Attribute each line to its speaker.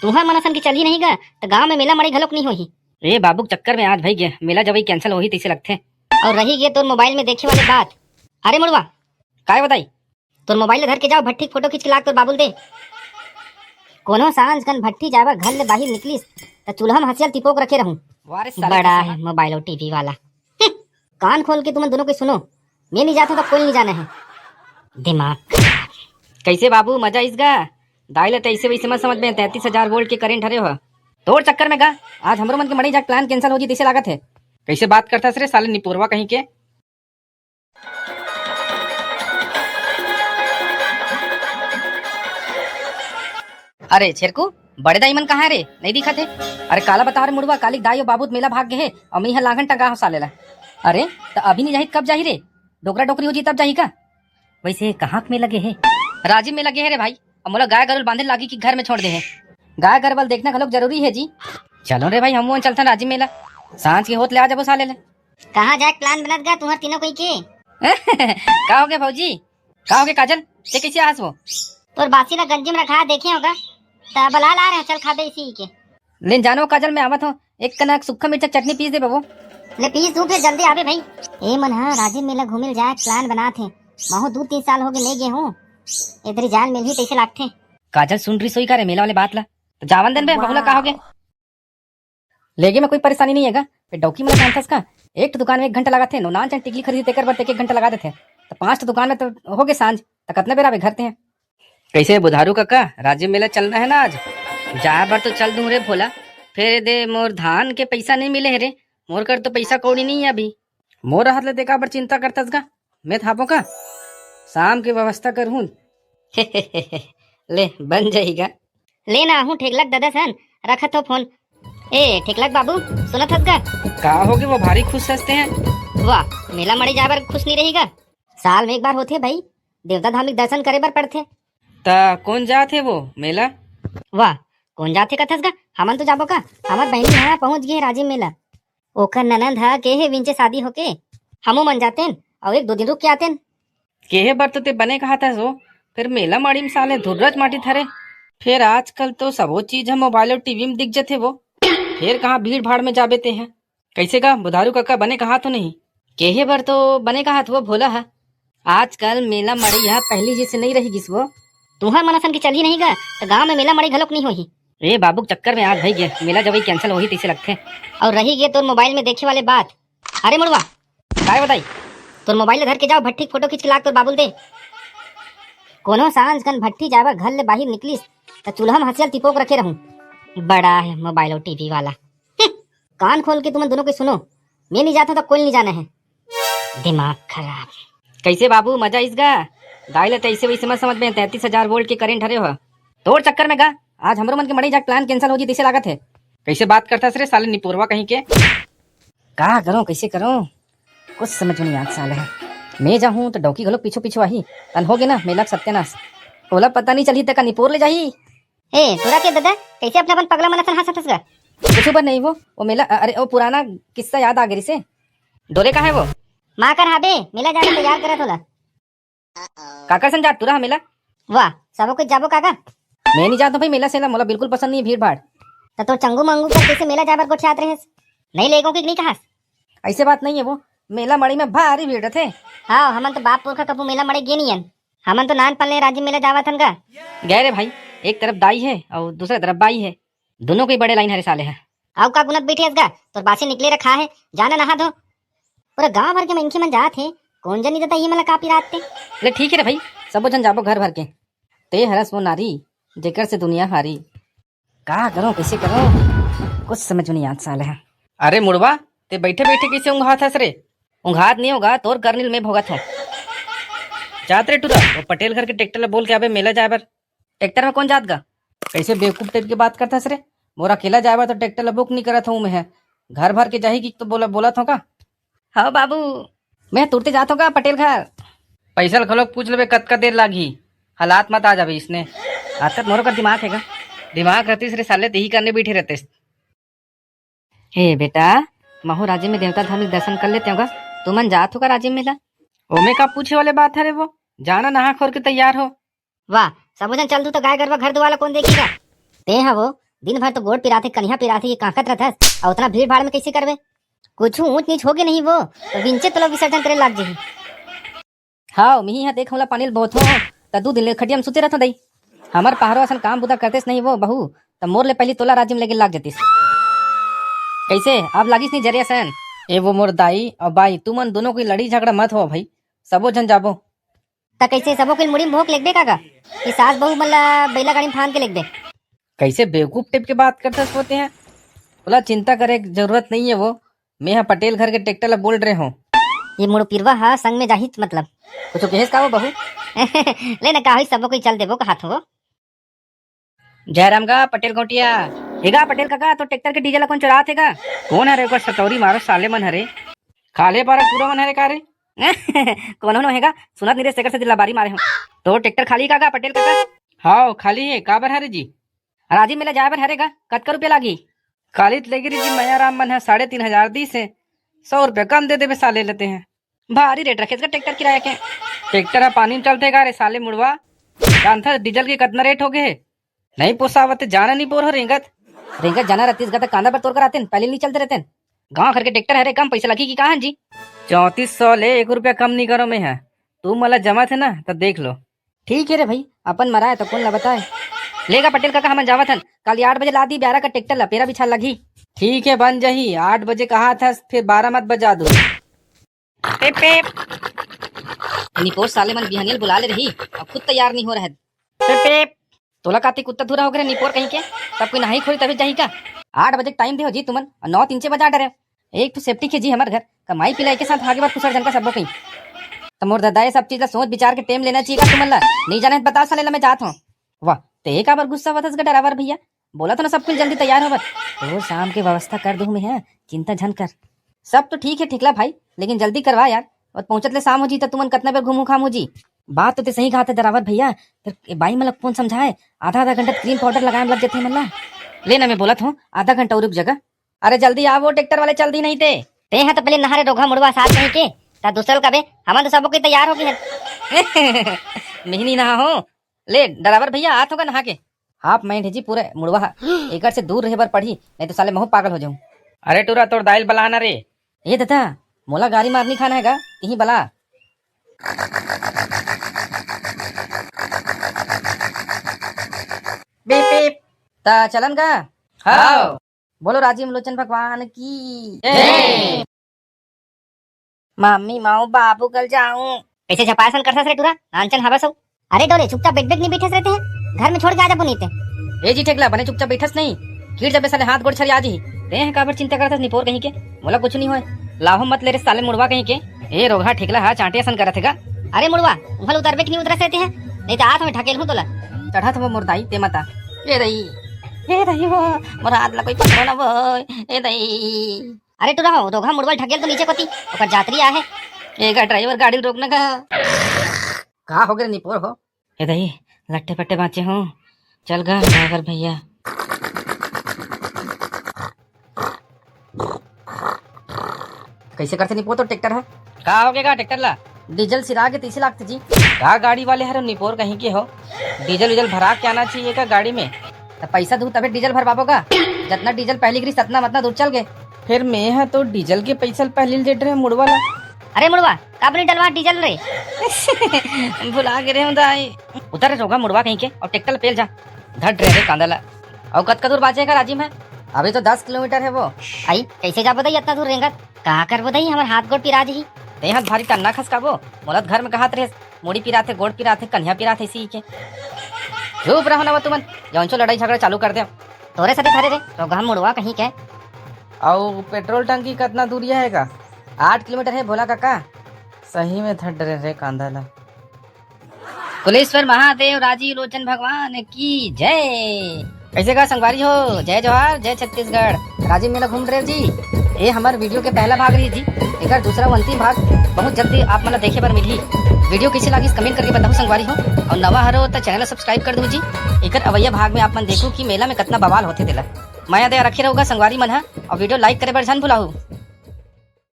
Speaker 1: तुहर मनसन की चल ही नहीं गा तो गांव में मेला मड़ी घलोक नहीं होही।
Speaker 2: ए बाबू चक्कर में आज भाई गया मेला जब कैंसिल होही तैसे लगथे।
Speaker 1: और रही गे तोर मोबाइल में देखे वाले बात। अरे मुड़वा
Speaker 2: काय बताई?
Speaker 1: तोर मोबाइल धर के जाओ भट्टी फोटो खींच के लाग तोर बाबुल दे। कोनो सांझ कन भट्टी जावा घर ले बाहर निकलिस तो चूल्हा में हसियल तिपोक रखे रहूं।
Speaker 2: वारे साले
Speaker 1: बड़ा
Speaker 2: के
Speaker 1: है मोबाइल और टीवी वाला। कान खोल के तुम दोनों को सुनो, मैं नहीं जाता तो कोई नहीं जाना है। दिमाग
Speaker 2: कैसे बाबू मजा इसगा दाइले तो ऐसे वैसे मत समझ में 33,000 वोल्ट के करंट हरे हो तोड़ चक्कर में गा आज हमरो मन के मड़ी जाके प्लान कैंसिल हो जी तैसे लागत है। कैसे बात करता सरे साले निपुरवा कहीं के। अरे छेरकू बड़े दाई मन कहाँ है रे नहीं दिखा थे। अरे काला बता रे मुड़वा काली दाई और बाबू मेला भाग गए है और मैं यहाँ लाघन टंगा हो साले ला। अरे तो अभी नहीं जाही कब जाही रे डोकरा डोकरी हो जी तब जाही का। वैसे कहाँ में लगे है? राजीव में लगे है रे भाई। अब मोला गाय गरुल बांधे लागी कि घर में छोड़ दे है। गाय गरबल देखना घलोक जरूरी है जी। चलो रे भाई हम चलते राजीव मेला सांझ के होत ले आ जाबो साले ले।
Speaker 1: कहाँ जाए प्लान बनत गा तुम्हार तीनों कोई के।
Speaker 2: का हो गया भौजी का हो गया काजल ये कैसे आस वो
Speaker 1: तोर बासी ला गंजी में रखा देखे होगा तो बला ला रहे हैं, चल खा दे इसी के।
Speaker 2: लेन जानो काजल में आवत हो एक कनक सूखा मिर्चा चटनी पीस दे बाबू।
Speaker 1: ले पीस तू फिर जल्दी आवे भाई। ए मन हाँ राजीव मेला घूमे जाए प्लान बना थे महू 2-3 साल हो गए ले गए हूँ इधर जान मिल ही तैसे लागथे।
Speaker 2: काजल सुन रही सोई का रे मेला वाले बात ला तो जावन दिन बे बहुला का हो गया लेगे में कोई परेशानी नहीं है फिर डौकी में जानथस का एक तो दुकान में 1 घंटा लगा थे नान चन टिकली खरीदते कर बर 1 घंटा लगा देते तो 5 तो दुकान में तो हो गए सांझ तो कितने बेरा घर हैं। कैसे बुधारू काका राजीव मेला चलना है ना आज जा बार तो चल दूं रे भोला फिर दे मोर धान के पैसा नहीं मिले है रे मोर कर तो पैसा कौड़ी नहीं है अभी मोर हाथ ले देखा बर चिंता करतस का मैं थापो का शाम की व्यवस्था करूँ। ले बन जाएगा
Speaker 1: लेना हूँ ठेकलक दादा सन रखत हो फोन। ए ठेकलक बाबू सुनत हस का
Speaker 2: होगे वो भारी खुश हंसते हैं।
Speaker 1: वाह मेला मड़ी जाबर खुश नहीं रहेगा साल में एक बार होते भाई देवता धामिक दर्शन करे बर पड़थे।
Speaker 2: ता कौन जाते वो मेला?
Speaker 1: वाह कौन जाते कथस का हमन तो जाबो का हमार बहनी यहाँ पहुंच गए राजीव मेला ओकर ननंद हा के है विंचे शादी होके हमो मन जाते और 1-2 दिन रुक के आते।
Speaker 2: केहे बर तो ते बने कहा था सो फिर मेला माड़ी में साले धुर्रज माटी थरे फिर आजकल तो सबो चीज है मोबाइल और टीवी में दिख जाते वो फिर कहाँ भीड़ भाड़ में जा बेते हैं। कैसे का बुधारू काका बने कहा तो नहीं? केहे बर तो बने कहा वो भोला है आजकल मेला मड़ी यहाँ पहली जैसे नहीं रहेगी वो
Speaker 1: तुहर मनसन की चल ही नहीं गा तो गांव में मेला मड़ी घलोक नहीं होही।
Speaker 2: ए बाबू चक्कर में आज भाई गया मेला जब कैंसिल होही तैसे लगथे।
Speaker 1: और रही गे तोर मोबाइल में देखे वाले बात। अरे मुड़वा
Speaker 2: काय बताई?
Speaker 1: तोर मोबाइल धर के जाओ भट्टी फोटो खींच के लाग तोर बाबुल दे। कोनो सांझ कन भट्टी जावा घर ले बाहर निकलिस तो चूल्हा में हसियल तिपोक रखे रहूं। बड़ा है मोबाइल और टीवी वाला। कान खोल के तुम दोनों को सुनो, मैं नहीं जाता तो कोई नहीं जाना है। दिमाग खराब।
Speaker 2: कैसे बाबू मजा इसगा दाइले तो ऐसे वैसे मत समझ में 33,000 वोल्ट के करंट हरे हो तोड़ चक्कर में गा आज हमरो मन के मड़ी जाके प्लान कैंसिल हो जी तैसे लागत है। कैसे बात करता सरे साले निपुरवा कहीं के। का करो कैसे करो कुछ समझ में नहीं आता साले है। मैं जाऊँ तो डौकी घलो पीछू पीछू आई तन हो गए ना मेला सत्यानाश ओला पता नहीं चली तक निपुर ले जाही।
Speaker 1: ए तोरा के दादा कैसे अपना अपन पगला मनसन हंसतस गा?
Speaker 2: कुछ पर नहीं वो मेला अरे वो पुराना किस्सा याद आ गई से डोरे का है वो
Speaker 1: माँ कर हाबे मेला जाने तैयार करत होला।
Speaker 2: काका सन जात तुरा मेला?
Speaker 1: वाह सबो कुछ जाबो काका?
Speaker 2: मैं नहीं जाता भाई मेला सेला मोला बिल्कुल पसंद नहीं है भीड़ भाड़।
Speaker 1: तो तोर चंगू मंगू कर कैसे मेला जाबर को छात रहेस नहीं लेगो कि नहीं कहस?
Speaker 2: ऐसे बात नहीं है वो मेला मड़ी में भारी भीड़ थे।
Speaker 1: हाँ हमन तो बाप पुरखा कबू मेला मड़े गे नहीं हमन तो नान पल्ले राजीव मेला जावत हन का।
Speaker 2: गए रे भाई एक तरफ दाई है और दूसरी तरफ बाई है दोनों के बड़े लाइन हरे साले है।
Speaker 1: आउ का गुनत बैठे गा तोर बासे निकले रखा है जाना नहा दो पूरा गांव भर के मनखे मन जात है कौन जनी देता ये मला कापी रात ते।
Speaker 2: ले ठीक है रे भाई सब जन जाबो घर भर के ते हरस वो नारी जेकर से दुनिया हारी का करो कैसे करो कुछ समझ में नहीं आता साले है। अरे मुड़वा ते बैठे बैठे कैसे ऊँघात हस रे? ऊँघात नहीं होगा तोर करनिल में भोगत है जात रे टूरा वो पटेल घर के ट्रैक्टर ला बोल के अबे मेला जाए बर ट्रैक्टर में कौन जात गा? कैसे बेवकूफ टाइप की बात करता रे मोरा अकेला जाए बर तो ट्रैक्टर ला बुक नहीं करत हूँ मैं घर भर के जाही तो बोला था का। हाँ बाबू मैं तुरते जात होगा पटेल घर पैसा खलोक पूछ ले कत का देर लागी हालात मत आ जाबे इसने आज तक मोरो का दिमाग है दिमाग रहती रे साले यही करने बैठे रहते। हे बेटा महू राज्य में देवता धामिक दर्शन कर लेते होगा तुमन जात होगा राज्य मेला ओमे का पूछे वाले बात है रे वो जाना नहा खोर के तैयार हो।
Speaker 1: वाह सबो जन चल तू तो गाय गरबा घर दुआला कौन देखेगा? ते हा वो दिन भर तो गोड़ पिराथे कन्या पिराथे ये काकत रहथस और उतना भीड़ भाड़ में कैसे करबे? कुछ ऊंच नीच होगे नहीं वो तो विंचे तो लोग विसर्जन करे लाग जाही।
Speaker 2: हाँ मिही हा देख हमला पानी बहुत हो त 2 दिन ले खटिया में सुते रहता दई। हमार पहाड़ो असन काम बुदा करतेस नहीं वो बहू त मोर ले पहली तोला राज्य में लेके लाग जतीस। कैसे आप लागिस नहीं जरिया सन? ए वो मोर दाई और बाई तुमन दोनों की लड़ी झगड़ा मत हो भाई, सबो जन जाबो।
Speaker 1: त कैसे सबो कोई मुड़ी में भोक लेगबे काका कि सास बहू मल्ला बैला गाड़ी में फान के लेगबे?
Speaker 2: कैसे बेवकूफ टाइप के बात करते होते हैं? बोला चिंता करे की जरूरत नहीं है वो, मैं यहाँ पटेल घर के ट्रैक्टर ला बोल रहे हूँ।
Speaker 1: ये मुड़ पिरवा हा संग में जाहित मतलब
Speaker 2: कुछ कहेस का वो बहू?
Speaker 1: ले न का सबो कोई चल देबो का हाथ हो।
Speaker 2: जयराम का पटेल गोटिया हेगा पटेल काका तो ट्रैक्टर के डीजल कौन चुरा थेगा? कौन हरे को सतौरी मारो साले मन हरे खाले पारा पूरा मन हरे का रे? कौन हो हेगा सुनत निरे सेकर से दिलाबारी मारे हो तो ट्रैक्टर खाली काका पटेल काका? हाँ खाली है काबर हरे जी? राजी मेला जाए बर हरेगा कतका रुपया लागी? खाली लेगी जी मैया राम मन है 3,500 दी से 100 रुपया कम दे देवे साले लेते हैं। भारी रेट रखे ट्रैक्टर किराया के। ट्रैक्टर पानी में चलते गा रे साले मुड़वा जानता डीजल के कितना रेट हो गए? नहीं पोसावत जाना नहीं पोर हो रेंगत रेंगत जाना रहती गता कांदा पर तोड़ कर आते पहले नहीं चलते रहते गाँव घर के ट्रैक्टर हरे कम पैसा लगी की कहा जी? 3400 ले 1 रुपया कम नहीं करो में है तुम मला जमा थे ना तो देख लो। ठीक है रे भाई अपन मराए तो कौन ला बताए। लेगा पटेल काका हम जावत हन कल 8 बजे ला दी 12 का ट्रैक्टर ला पेरा बिछा लगी। ठीक है बन जही 8 बजे कहा था फिर 12 मत बजा दो। पेप पेप निपोस साले मन बिहानियल बुला ले रही अब खुद तैयार नहीं हो रहा है। पेप पेप तोला काती कुत्ता धुरा हो गए निपोर कहीं के सब कोई नहीं खोली तभी जाही का 8 बजे टाइम दे हो जी तुमन 9-3 से बजा डरे एक तो सेफ्टी के जी हमारे घर कमाई पिलाई के साथ आगे बात कुसर जन का सबो कहीं तो मोर दादा ये सब चीज सोच विचार के टाइम लेना चाहिए तुमन ला नहीं जाने बता साले ला मैं जात हूँ। वाह ते का बार गुस्सा बतस ड्राइवर भैया बोला तो ना सब कुछ जल्दी तैयार हो तो शाम की व्यवस्था कर दूं मैं है चिंता झन कर। सब तो ठीक है ठिकला भाई लेकिन जल्दी करवा यार और पहुंचत ले शाम हो जी तो तुमन कितना बेर घूमू खाम हो जी। बात तो ते सही कहा था ड्राइवर भैया फिर बाई मतलब कौन समझाए आधा घंटा क्रीम पाउडर लगाए लग जाते मल्ला लेना मैं बोलत हूँ आधा घंटा और रुक जगह। अरे जल्दी आओ ट्रैक्टर वाले जल्दी नहीं थे
Speaker 1: ते हैं तो पहले नहारे रोगा मुड़वा साथ नहीं के ता दूसरा का बे हम तो सबो कोई तैयार हो गए हैं।
Speaker 2: मिहनी नहा हो ले ड्राइवर भैया हाथ होगा नहा के हाफ माइंड है जी पूरे मुड़वा एक से दूर रहे बर पढ़ी नहीं तो साले महू पागल हो जाऊं। अरे टूरा तोड़ दाइल बलाना रे ये दादा मोला गाड़ी मारनी खाना हैगा यही बला बेप बेप ता चलन का। हाँ बोलो राजीव लोचन भगवान की मम्मी माऊ बाबू कल जाऊं
Speaker 1: कैसे झपासन करथस रे टूरा नानचन हवा सो। अरे डोरे चुपचाप बेट बेट नहीं बैठे रहते हैं घर में छोड़ के आजा पुनीते
Speaker 2: ए जी ठेकला बने चुपचाप बैठस नहीं कीड़ जब साले हाथ गोड़ छरी आ जी रे हैं काबर चिंता करथस निपोर कहीं के मोला कुछ नहीं होए लाहो मत ले रे साले मुड़वा कहीं के ए रोगा ठेकला हा चांटिया सन करत हैगा।
Speaker 1: अरे मुड़वा उहल उतर बैठ नहीं उतर रहते हैं नहीं तो हाथ में ढकेल हूं तोला
Speaker 2: चढ़ा था वो मुर्दाई ते मता ए रही वो मोर हाथ ला कोई पकड़ो ना वो ए दई।
Speaker 1: अरे टूरा हो रोगा मुड़वा ढकेल तो नीचे कोती ओकर जातरी आ है
Speaker 2: एगा ड्राइवर गाड़ी रोकने का हो गया निपोर हो ए दई लट्टे पट्टे बाँचे हो चल गा ड्राइवर भैया। कैसे करते निपोर तो ट्रैक्टर है का हो गया ट्रैक्टर ला डीजल सिरा के 30 लाख जी का गाड़ी वाले हर निपोर कहीं के हो डीजल उजल भरा के आना चाहिए का गाड़ी में तो पैसा दू तभी डीजल भरवाबो का जितना डीजल पहली गिरी सतना मतना दूर चल गए फिर मैं है तो डीजल के पैसा पहले ले रहे मुड़वा ला।
Speaker 1: अरे मुड़वा काबरी डलवा डीजल रे
Speaker 2: भुला गिरे हम दाई उतर रोगा मुड़वा कहीं के और ट्रैक्टर पेल जा धड़ रे कांदला और कत दूर बाजेगा राजीव है अभी तो 10 किलोमीटर है वो
Speaker 1: आई कैसे जा बताई इतना दूर रेंगत कहा कर बताई हमारे हाथ गोड़ पिरा जी
Speaker 2: ते हाथ भारी टन्ना खसकाबो मोलत घर में कहात रहे मुड़ी पिराथे गोड़ पिराथे कन्या पिराथे इसी के चुप रहो ना तुमन जौनचो लड़ाई झगड़ा चालू कर दे
Speaker 1: तोरे साथे थारे रे रोगा मुड़वा कहीं के।
Speaker 2: और पेट्रोल टंकी कितना दूरिया हैगा 8 किलोमीटर है भोला काका सही में थड़ डरे रे कांदाला। कुलेश्वर महादेव राजीव लोचन भगवान की जय। कैसे का संगवारी हो जय जोहार जय छत्तीसगढ़ राजीव मेला घूम रहे जी ये हमारे वीडियो के पहला भाग रही जी एक दूसरा अंतिम भाग बहुत जल्दी आप मतलब देखे पर मिली वीडियो कैसे लगी कमेंट करके बताओ संगवारी हो और नवा हरो तो चैनल सब्सक्राइब कर दो जी एक अवैया भाग में आप मन देखो कि मेला में कितना बवाल होते दिला माया दया रखे रहोगा संगवारी मन है और वीडियो लाइक करे बर झन भुलाऊ।